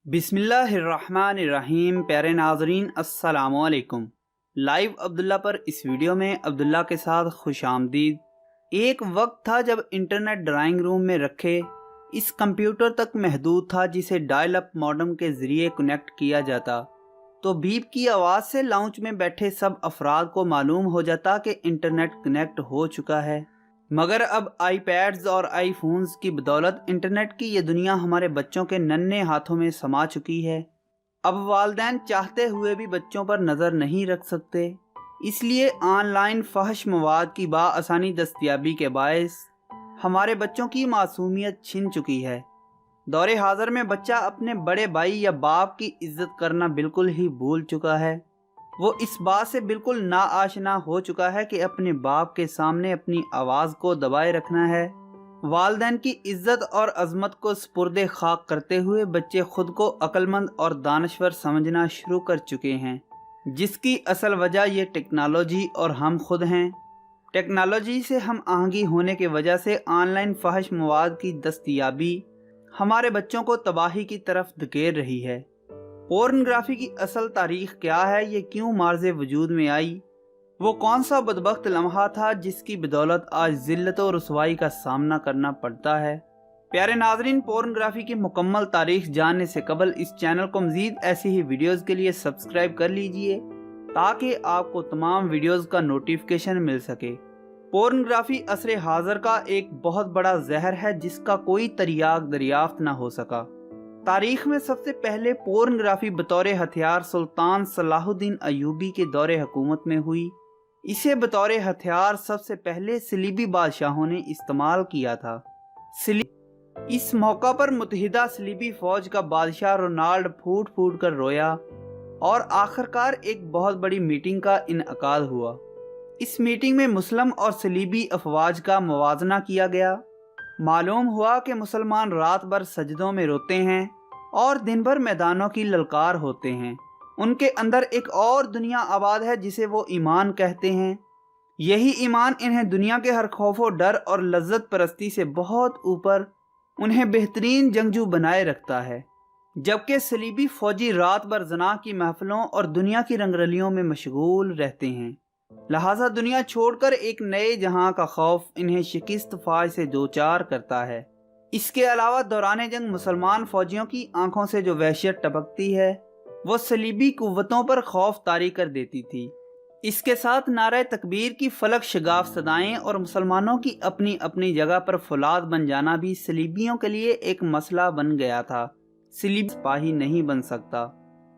बिस्मिल्लाहिर्रहमानिर्रहीम। प्यारे नाजरीन अस्सलाम वालेकुम। लाइव अब्दुल्ला पर इस वीडियो में अब्दुल्ला के साथ खुश आमदीद। एक वक्त था जब इंटरनेट ड्राइंग रूम में रखे इस कंप्यूटर तक महदूद था, जिसे डायल अप मॉडेम के ज़रिए कनेक्ट किया जाता तो बीप की आवाज़ से लाउंज में बैठे सब अफराद को मालूम हो जाता कि इंटरनेट कनेक्ट हो चुका है। मगर अब आईपैड्स और आईफोन्स की बदौलत इंटरनेट की ये दुनिया हमारे बच्चों के नन्हे हाथों में समा चुकी है। अब वालिदैन चाहते हुए भी बच्चों पर नज़र नहीं रख सकते, इसलिए ऑनलाइन फहश मवाद की बाआसानी दस्तयाबी के बायस हमारे बच्चों की मासूमियत छिन चुकी है। दौरे हाज़र में बच्चा अपने बड़े भाई या बाप की इज्जत करना बिल्कुल ही भूल चुका है। वो इस बात से बिल्कुल नाआशना हो चुका है कि अपने बाप के सामने अपनी आवाज़ को दबाए रखना है। वालिदैन की इज्जत और अजमत को स्पुर्दे खाक करते हुए बच्चे खुद को अक्लमंद और दानश्वर समझना शुरू कर चुके हैं, जिसकी असल वजह ये टेक्नोलॉजी और हम खुद हैं। टेक्नोलॉजी से हम आहंगी होने की वजह से ऑनलाइन फहश मवाद की दस्तयाबी हमारे बच्चों को तबाही की तरफ धकेल रही है। पोर्नोग्राफी की असल तारीख क्या है, ये क्यों मार्ज़े वजूद में आई, वो कौन सा बदबख्त लम्हा था जिसकी बदौलत आज ज़िल्लत और रुसवाई का सामना करना पड़ता है। प्यारे नाजरीन, पोर्नोग्राफी की मुकम्मल तारीख जानने से कबल इस चैनल को मज़ीद ऐसी ही वीडियोज़ के लिए सब्सक्राइब कर लीजिए ताकि आपको तमाम वीडियोज़ का नोटिफिकेशन मिल सके। पोर्नोग्राफी असरे हाज़र का एक बहुत बड़ा जहर है जिसका कोई तरियाक दरियाफ्त ना हो सका। तारीख में सबसे पहले पोर्नोग्राफी बतौर हथियार सुल्तान सलाहुद्दीन अयूबी के दौरे हुकूमत में हुई। इसे बतौर हथियार सबसे पहले सलीबी बादशाहों ने इस्तेमाल किया था। इस मौका पर मुत्तहिदा सलीबी फौज का बादशाह रोनाल्ड फूट फूट कर रोया और आखिरकार एक बहुत बड़ी मीटिंग का इनअकाद हुआ। इस मीटिंग में मुस्लिम और सलीबी अफवाज का मुवाजना किया गया। मालूम हुआ कि मुसलमान रात भर सजदों में रोते हैं और दिन भर मैदानों की ललकार होते हैं। उनके अंदर एक और दुनिया आबाद है जिसे वो ईमान कहते हैं। यही ईमान इन्हें दुनिया के हर खौफो डर और लज्जत परस्ती से बहुत ऊपर उन्हें बेहतरीन जंगजू बनाए रखता है, जबकि सलीबी फौजी रात भर जना की महफिलों और दुनिया की रंगरलियों में मशगूल रहते हैं। लिहाजा दुनिया छोड़कर एक नए जहां का खौफ इन्हें शिकस्त फाज से दो चार करता है। इसके अलावा दौरान जंग मुसलमान फौजियों की आंखों से जो वहशत टपकती है वो सलीबी कुव्वतों पर खौफ तारी कर देती थी। इसके साथ नारे तकबीर की फलक शगाफ सदाएं और मुसलमानों की अपनी अपनी जगह पर फौलाद बन जाना भी सलीबियों के लिए एक मसला बन गया था। सलीबी सिपाही नहीं बन सकता।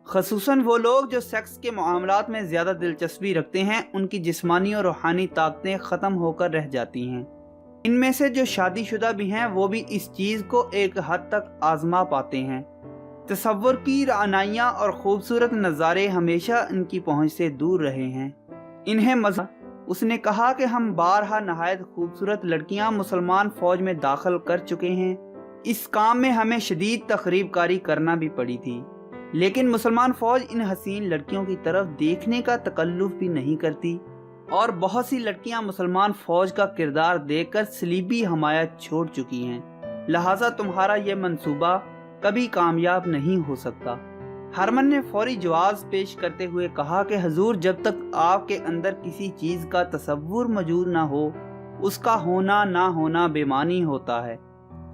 खसूसन वो लोग जो सेक्स के मामलात में ज़्यादा दिलचस्पी रखते हैं, उनकी जिस्मानी और रूहानी ताकतें ख़त्म होकर रह जाती हैं। इनमें से जो शादीशुदा भी हैं वो भी इस चीज़ को एक हद तक आजमा पाते हैं। तसव्वुर की रानाइयाँ और ख़ूबसूरत नज़ारे हमेशा इनकी पहुँच से दूर रहे हैं। इन्हें मज़ा उसने कहा कि हम बारहा नहायत खूबसूरत लड़कियाँ मुसलमान फ़ौज में दाखिल कर चुके हैं। इस काम में हमें शदीद तखरीबकारी करना भी पड़ी थी, लेकिन मुसलमान फ़ौज इन हसीन लड़कियों की तरफ देखने का तकल्लुफ़ भी नहीं करती और बहुत सी लड़कियां मुसलमान फ़ौज का किरदार देखकर सलीबी हमायत छोड़ चुकी हैं। लिहाजा तुम्हारा यह मंसूबा कभी कामयाब नहीं हो सकता। हरमन ने फौरी जवाब पेश करते हुए कहा कि हजूर, जब तक आपके अंदर किसी चीज़ का तसव्वुर मौजूद ना हो, उसका होना ना होना बेमानी होता है।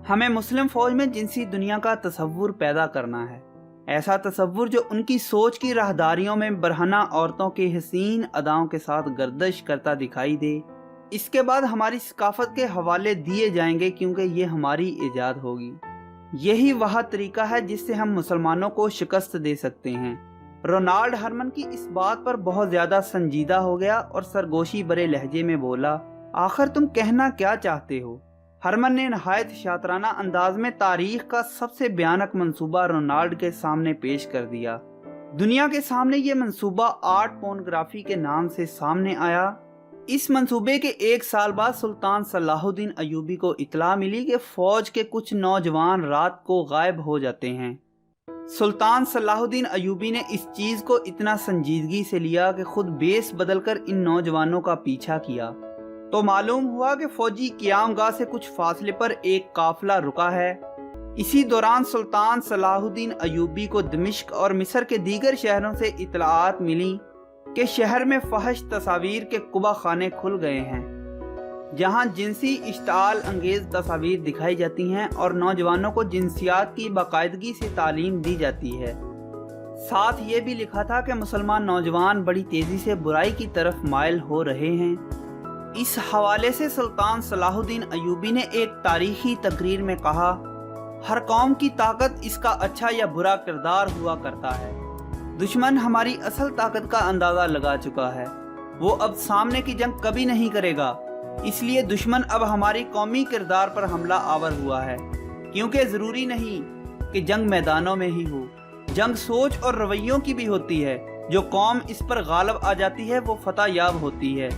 हमें मुस्लिम फ़ौज में जिनसी दुनिया का तसव्वुर पैदा करना है, ऐसा तसव्वुर जो उनकी सोच की राहदारियों में बरहना औरतों के हसीन अदाओं के साथ गर्दिश करता दिखाई दे। इसके बाद हमारी सकाफत के हवाले दिए जाएंगे क्योंकि ये हमारी ईजाद होगी। यही वह तरीका है जिससे हम मुसलमानों को शिकस्त दे सकते हैं। रोनाल्ड हरमन की इस बात पर बहुत ज़्यादा संजीदा हो गया और सरगोशी भरे लहजे में बोला, आखिर तुम कहना क्या चाहते हो? हरमन ने नहायत शातराना अंदाज में तारीख का सबसे भयानक मंसूबा रोनाल्ड के सामने पेश कर दिया। दुनिया के सामने ये मंसूबा आर्ट पोर्नोग्राफी के नाम से सामने आया। इस मंसूबे के एक साल बाद सुल्तान सलाहुद्दीन अयूबी को इत्तला मिली कि फौज के कुछ नौजवान रात को गायब हो जाते हैं। सुल्तान सलाहुद्दीन अयूबी ने इस चीज़ को इतना संजीदगी से लिया कि खुद बेस बदलकर इन नौजवानों का पीछा किया तो मालूम हुआ कि फौजी क़यामगाह से कुछ फासले पर एक काफिला रुका है इसी दौरान सुल्तान सलाहुद्दीन अयूबी को दमिश्क और मिस्र के दीगर शहरों से इतलाआत मिली कि शहर में फहश तस्वीर के कुबा खाने खुल गए हैं, जहां जिनसी इश्ताल अंगेज तस्वीर दिखाई जाती हैं और नौजवानों को जिनसियात की बाकायदगी से तालीम दी जाती है। साथ ये भी लिखा था कि मुसलमान नौजवान बड़ी तेज़ी से बुराई की तरफ माइल हो रहे हैं। इस हवाले से सुल्तान सलाहुद्दीन अयूबी ने एक तारीखी तकरीर में कहा, हर कौम की ताकत इसका अच्छा या बुरा किरदार हुआ करता है। दुश्मन हमारी असल ताकत का अंदाज़ा लगा चुका है। वो अब सामने की जंग कभी नहीं करेगा, इसलिए दुश्मन अब हमारी कौमी किरदार पर हमला आवर हुआ है, क्योंकि ज़रूरी नहीं कि जंग मैदानों में ही हो, जंग सोच और रवैयों की भी होती है। जो कौम इस पर गालिब आ जाती है वो फतह याब होती है।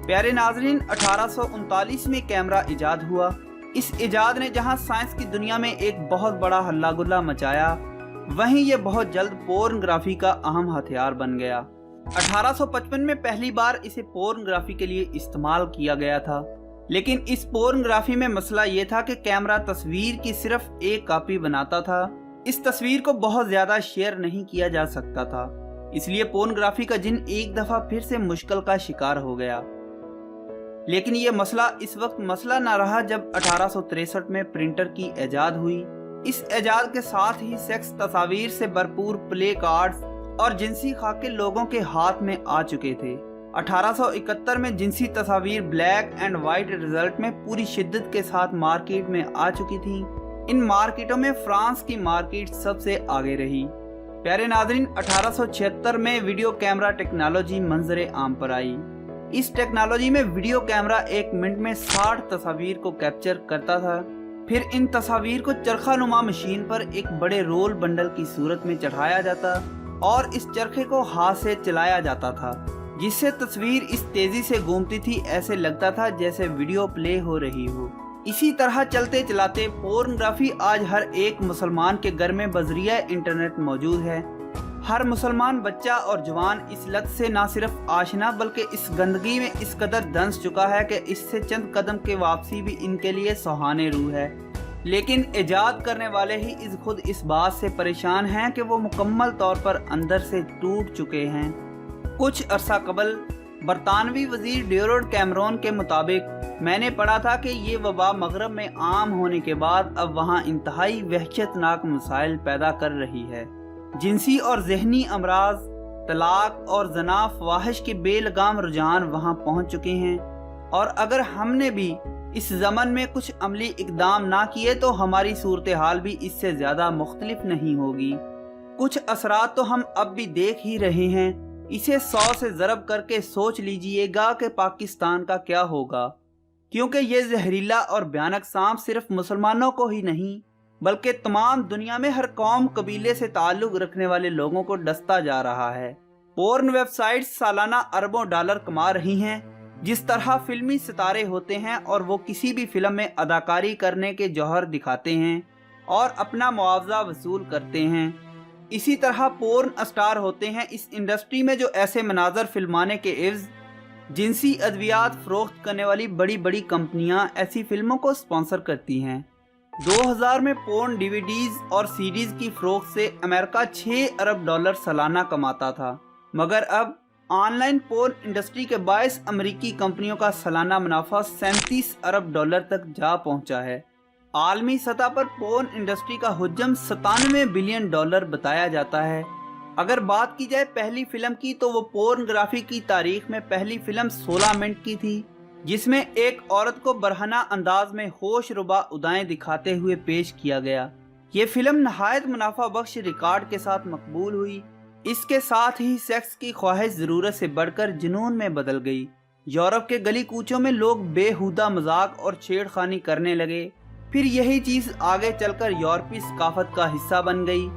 प्यारे नाज़रीन, 1839 में कैमरा इजाद हुआ। इस इजाद ने जहां साइंस की दुनिया में एक बहुत बड़ा हल्ला गुल्ला मचाया, वहीं ये बहुत जल्द पोर्नोग्राफी का अहम हथियार बन गया। 1855 में पहली बार इसे पोर्नोग्राफी के लिए इस्तेमाल किया गया था, लेकिन इस पोर्नोग्राफी में मसला ये था कि कैमरा तस्वीर की सिर्फ एक कॉपी बनाता था। इस तस्वीर को बहुत ज़्यादा शेयर नहीं किया जा सकता था, इसलिए पोर्नोग्राफी का जिन एक दफ़ा फिर से मुश्किल का शिकार हो गया। लेकिन ये मसला इस वक्त मसला न रहा जब 1863 में प्रिंटर की ईजाद हुई। इस ईजाद के साथ ही सेक्स तस्वीर से भरपूर प्ले कार्ड्स और जिनसी खाके लोगों के हाथ में आ चुके थे। 1871 में जिनसी तस्वीर ब्लैक एंड वाइट रिजल्ट में पूरी शिद्दत के साथ मार्केट में आ चुकी थी। इन मार्केटों में फ्रांस की मार्केट सबसे आगे रही। प्यारे नाज़रीन, 1876 में वीडियो कैमरा टेक्नोलॉजी मंजरे आम पर आई। इस टेक्नोलॉजी में वीडियो कैमरा 1 मिनट में 60 तस्वीर को कैप्चर करता था। फिर इन तस्वीर को चरखा नुमा मशीन पर एक बड़े रोल बंडल की सूरत में चढ़ाया जाता और इस चरखे को हाथ से चलाया जाता था, जिससे तस्वीर इस तेजी से घूमती थी, ऐसे लगता था जैसे वीडियो प्ले हो रही हो। इसी तरह चलते चलाते पोर्नोग्राफी आज हर एक मुसलमान के घर में बजरिया इंटरनेट मौजूद है। हर मुसलमान बच्चा और जवान इस लत से न सिर्फ आशना बल्कि इस गंदगी में इस कदर दंस चुका है कि इससे चंद कदम के वापसी भी इनके लिए सुहाने रूह है। लेकिन इजाद करने वाले ही खुद इस बात से परेशान हैं कि वो मुकम्मल तौर पर अंदर से टूट चुके हैं। कुछ अरसा कबल बरतानवी वजीर डेविड कैमरून के मुताबिक मैंने पढ़ा था कि ये वबा मगरब में आम होने के बाद अब वहाँ इंतहाई वहशतनाक मसाइल पैदा कर रही है। जिनसी और जहनी अमराज, तलाक और जना फ़वाहिश के बेलगाम रुझान वहाँ पहुँच चुके हैं, और अगर हमने भी इस ज़मन में कुछ अमली इकदाम ना किए तो हमारी सूरत हाल भी इससे ज़्यादा मुख्तलिफ नहीं होगी। कुछ असरात तो हम अब भी देख ही रहे हैं। इसे 100 से ज़रब करके सोच लीजिएगा कि पाकिस्तान का क्या होगा, क्योंकि ये जहरीला और भयानक सांप सिर्फ मुसलमानों को ही नहीं बल्कि तमाम दुनिया में हर कौम कबीले से ताल्लुक़ रखने वाले लोगों को डसता जा रहा है। पोर्न वेबसाइट्स सालाना अरबों डॉलर कमा रही हैं। जिस तरह फिल्मी सितारे होते हैं और वो किसी भी फिल्म में अदाकारी करने के जौहर दिखाते हैं और अपना मुआवजा वसूल करते हैं, इसी तरह पोर्न स्टार होते हैं इस इंडस्ट्री में जो ऐसे मनाजर फिल्माने के एवज जिनसी अद्वियात फरोख्त करने वाली बड़ी बड़ी कंपनियां ऐसी फिल्मों को स्पॉन्सर करती हैं। 2000 में पोर्न डीवीडीज और सीडीज की फरोख्त से अमेरिका 6 अरब डॉलर सालाना कमाता था, मगर अब ऑनलाइन पोर्न इंडस्ट्री के 22 अमेरिकी कंपनियों का सालाना मुनाफा 37 अरब डॉलर तक जा पहुंचा है। आलमी सतह पर पोर्न इंडस्ट्री का हुज्जम 97 बिलियन डॉलर बताया जाता है। अगर बात की जाए पहली फिल्म की तो वो पोर्नोग्राफी की तारीख में पहली फिल्म 16 मिनट की थी, जिसमें एक औरत को बरहना अंदाज में होश रुबा उदाएं दिखाते हुए पेश किया गया। ये फिल्म नहायत मुनाफा बख्श रिकॉर्ड के साथ मकबूल हुई। इसके साथ ही सेक्स की ख्वाहिश ज़रूरत से बढ़कर जुनून में बदल गई। यूरोप के गली कूचों में लोग बेहुदा मजाक और छेड़खानी करने लगे। फिर यही चीज़ आगे चलकर यूरोपीय सकाफत का हिस्सा बन गई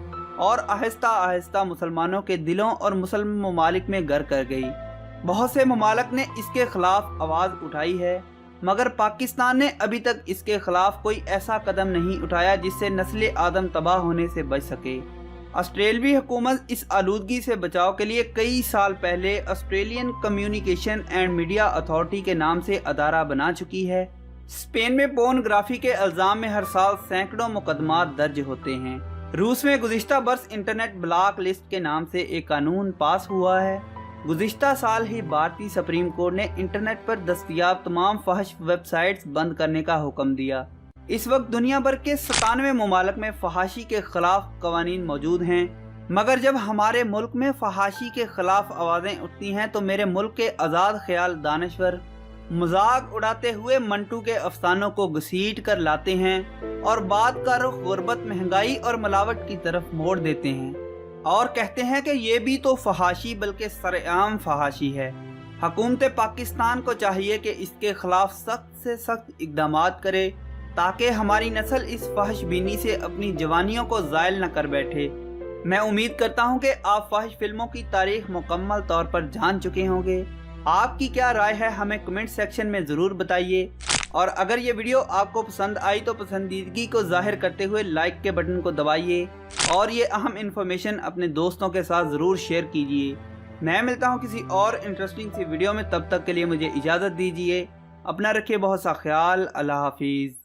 और आहिस्ता आहिस्ता मुसलमानों के दिलों और मुसलमान ममालिक में घर कर गई। बहुत से ममालिक ने इसके खिलाफ आवाज़ उठाई है, मगर पाकिस्तान ने अभी तक इसके खिलाफ कोई ऐसा कदम नहीं उठाया जिससे नस्ल आदम तबाह होने से बच सके। ऑस्ट्रेलवी हुकूमत इस आलूदगी से बचाव के लिए कई साल पहले Australian communication and media authority के नाम से अदारा बना चुकी है। स्पेन में पोर्नोग्राफी के इल्ज़ाम में हर साल सैकड़ों मुकदमात दर्ज होते हैं। रूस में गुज़िश्ता बरस इंटरनेट ब्लॉक लिस्ट के नाम से एक कानून पास हुआ है। गुज़िश्ता साल ही भारतीय सुप्रीम कोर्ट ने इंटरनेट पर दस्तयाब तमाम फहश वेबसाइट्स बंद करने का हुक्म दिया। इस वक्त दुनिया भर के 97 ममालिक में फहाशी के खिलाफ कवानीन मौजूद हैं, मगर जब हमारे मुल्क में फहाशी के खिलाफ आवाज़ें उठती हैं तो मेरे मुल्क के आज़ाद ख्याल दानश्वर मजाक उड़ाते हुए मंटू के अफसानों को घसीट कर लाते हैं और बात का रुख गुर्बत, महंगाई और मिलावट की तरफ मोड़ देते हैं और कहते हैं कि ये भी तो फहाशी बल्कि सरेआम फहाशी है। हुकूमत पाकिस्तान को चाहिए कि इसके खिलाफ सख्त से सख्त इक़दाम करे ताकि हमारी नस्ल इस फहश बीनी से अपनी जवानियों को ज़ायल न कर बैठे। मैं उम्मीद करता हूँ कि आप फहश फिल्मों की तारीख मुकम्मल तौर पर जान चुके होंगे। आपकी क्या राय है हमें कमेंट सेक्शन में ज़रूर बताइए, और अगर ये वीडियो आपको पसंद आई तो पसंदीदगी को जाहिर करते हुए लाइक के बटन को दबाइए और ये अहम इन्फॉर्मेशन अपने दोस्तों के साथ ज़रूर शेयर कीजिए। मैं मिलता हूँ किसी और इंटरेस्टिंग सी वीडियो में, तब तक के लिए मुझे इजाज़त दीजिए। अपना रखिए बहुत सा ख्याल। अल्लाह हाफिज़।